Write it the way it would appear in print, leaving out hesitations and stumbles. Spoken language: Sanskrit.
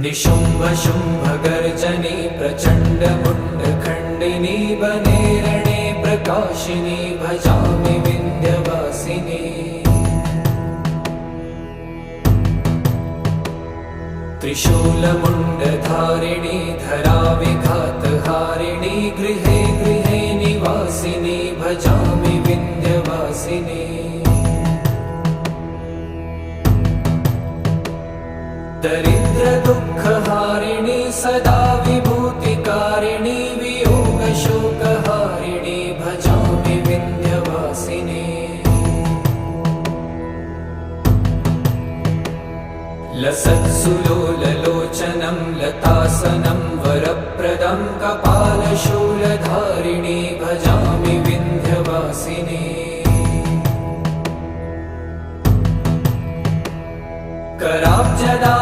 निशुम्भ शुम्भ गर्जनी प्रचण्ड मुण्ड खण्डिनी बने रणे प्रकाशिनी भजामि विन्ध्यवासिनी। त्रिशूलमुण्डधारिणी धरा विघातहारिणी गृहे गृहे निवासिनी भजामि विन्ध्यवासिनी। दरिद्र दुःखहारिणी सदा विभूतिकारिणी वियोग शोकहारिणी भजामि विन्ध्यवासिनी। लसत्सुलोललोचनं लतासनं वरप्रदं कपालशूलधारिणी भजामि विन्ध्यवासिनी। कराब्जदा